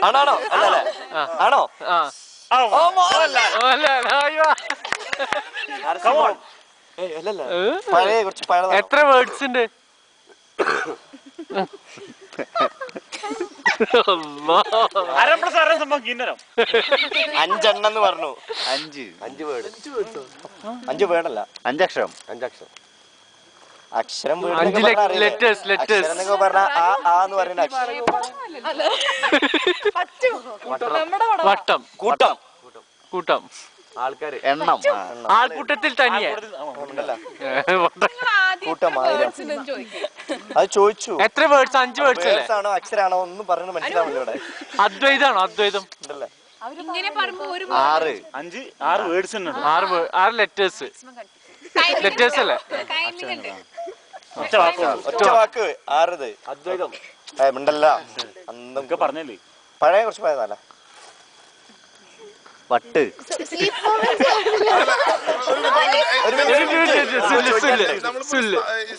ആണോ അല്ലല്ലേ ആണോ പഴയ കുറച്ച് പഴയ എത്ര വേർഡ്സ് ഉണ്ട്? 5 എണ്ണം പറഞ്ഞു. 5 വേർഡ്. 5 വേർഡല്ല, 5 അക്ഷരം. 5 അക്ഷരം. അക്ഷരം ലെറ്റേഴ്സ് പറഞ്ഞ ആന്ന് പറയുന്ന അക്ഷരം. വട്ടം, കൂട്ടം, കൂട്ടം, ആൾക്കാര്, എണ്ണം, ആൾക്കൂട്ടത്തിൽ തനിയെ. കൂട്ടമായിരം. അത് ചോദിച്ചു. എത്ര വേർഡ്സ്? 5 വേർഡ്സ് അല്ലേ? ആണോ അക്ഷരാണോ ഒന്നും പറഞ്ഞു മനസ്സിലാവില്ല ഇവിടെ. അദ്വൈതാണോ? അദ്വൈതം. 6 വേർഡ്സ് ഉണ്ട്. 6 ലെറ്റേഴ്സ്. ലെറ്റേഴ്സ് അല്ലേ? ഒറ്റ വാക്ക് 6. അദ്വൈതം മിണ്ടല്ല. അന്നൊക്കെ പറഞ്ഞല്ലേ, പഴയ കുറച്ച് പഴയതല്ല. വട്ട്.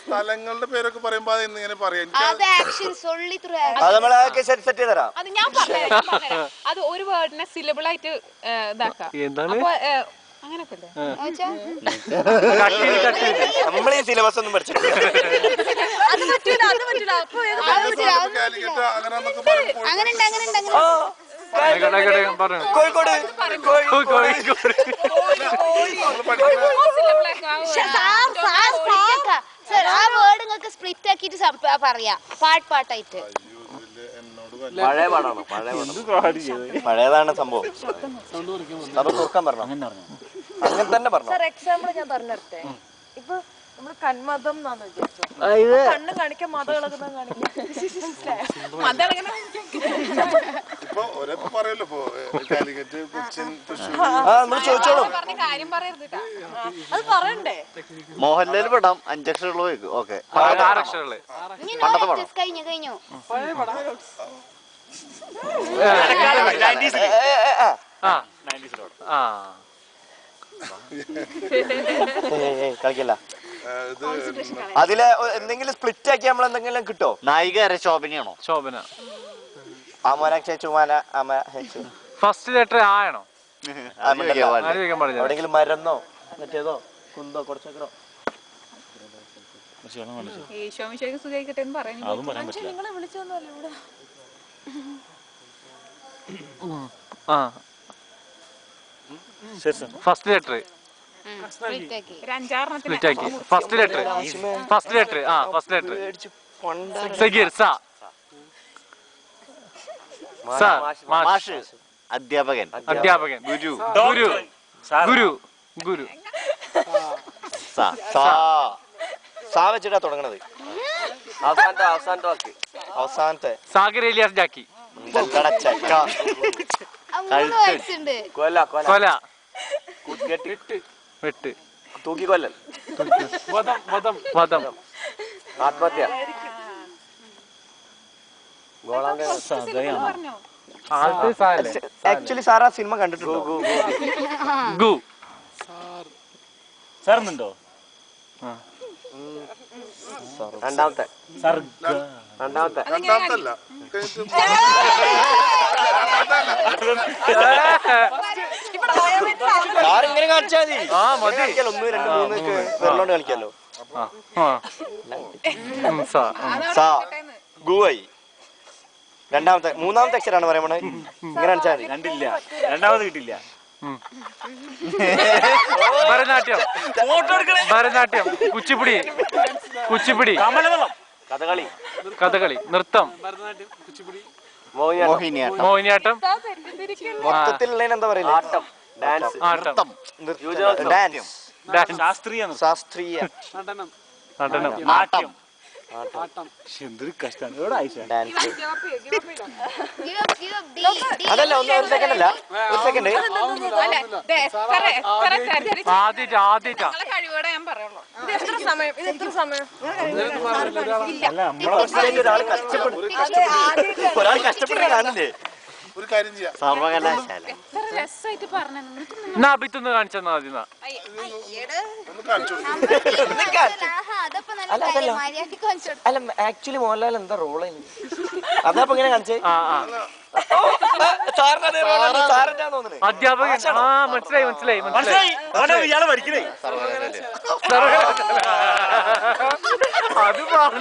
സ്ഥലങ്ങളുടെ പേരൊക്കെ പറയുമ്പോ സെറ്റ് ചെയ്ത് തരാം. അത് ഒരു വേർഡിനെ സിലബിൾ ആയിട്ട് ഇതാക്കാം. നമ്മൾ ഈ സിലബസ് ഒന്നും പഠിച്ചിട്ടില്ല. കോഴിക്കോട് സ്പ്ലിറ്റ് ആക്കിട്ട് പറയാ, പാട്ടായിട്ട്. പഴയ പാടാണോ? പഴയതാണ് സംഭവം. നമുക്ക് തുറക്കാൻ പറഞ്ഞോ? അങ്ങനെ തന്നെ പറഞ്ഞു. എക്സാമ്പിൾ ഞാൻ പറഞ്ഞിരട്ടെ. ഇപ്പൊ നമ്മള് കന്മതം എന്നാന്ന് വിചാരിച്ചോ, കണ്ണ് കാണിക്കാൻ മതകളൊക്കെ അത് പറയണ്ടേ. മോഹൻലാൽ പടം 5 അക്ഷരമുള്ള. ഓക്കെ, കഴിഞ്ഞു. കളിക്കല്ല. അതില് എന്തെങ്കിലും സ്പ്ലിറ്റ് ആക്കി നമ്മൾ എന്തെങ്കിലും കിട്ടോ? നായിക ശോഭനയാണോ? ശോഭന. ഫസ്റ്റ് ലെറ്റർ ആണോ? എവിടെങ്കിലും മരന്നോ മറ്റേതോ കുന്തോ കുറച്ചോ? First letter. First letter. First letter. First letter. Sageer. മാഷ്. അധ്യാപകൻ. അധ്യാപകൻ. ഗുരു. ഗുരു. ഗുരു. ഗുരു. സാ വെച്ചിട്ടാ തുടങ്ങണത്. അവസാനത്തെ. സാഗർ എലിയാസ് ജാക്കി. കൊല. വെട്ട്. തൂക്കിക്കൊല്ലൽ. വധം. ആത്മഹത്യ. ആക്ച്വലി സാറാ സിനിമ കണ്ടിട്ടുണ്ടോ? ഗു. സാറുണ്ടോ? രണ്ടാമത്തെ. സാറിങ്ങനെ കാണിച്ചാൽ മതി. 1 2 3 വെള്ളോണ്ട് കളിക്കാലോ. ഗുവായി. മൂന്നാമത്തെ അക്ഷരാണ് പറയുമ്പോ ഇങ്ങനെ കാണിച്ചാൽ മതി. കണ്ടില്ല, രണ്ടാമത് കിട്ടില്ല. ഭരതനാട്യം. ഭരതനാട്യം. കുച്ചിപ്പുടി. കുച്ചിപ്പുടി. കഥകളി. കഥകളി. നൃത്തം. മോഹിനിയാട്ടം. മൊത്തത്തിലുള്ള എന്താ പറയുക? ആട്ടം. ഡാൻസ്. ശാസ്ത്രീയ നടനം. നാട്യം. അതല്ല, ഒരു സെക്കൻഡ് അല്ല, ഒരു സെക്കൻഡ്. ആദ്യമായിട്ടാ ഒരാൾ കഷ്ടപ്പെട്ട് കാണില്ലേ? ഒരു കാര്യം ചെയ്യാം. സർവകലാശാല. എത്ര രസമായിട്ട് പറഞ്ഞു എന്നാ അഭിത്തൊന്ന് കാണിച്ചെന്നാ മതി എന്നാ. ഒന്ന് കാണിച്ചു കൊടുക്ക്. അതപ്പോ നല്ല കാര്യം. മര്യാദക്ക് കാണിച്ചു കൊടുക്ക്. അല്ല ആക്ച്വലി മോഹൻലാൽ എന്താ റോള് അതപ്പോ ഇങ്ങനെ കാണിച്ചേ ആ ആ അധ്യാപകൻ. ആ മനസ്സിലായി മനസ്സിലായി മനസ്സിലായി. ഇയാളെ പഠിക്കണേ അത് പറഞ്ഞു.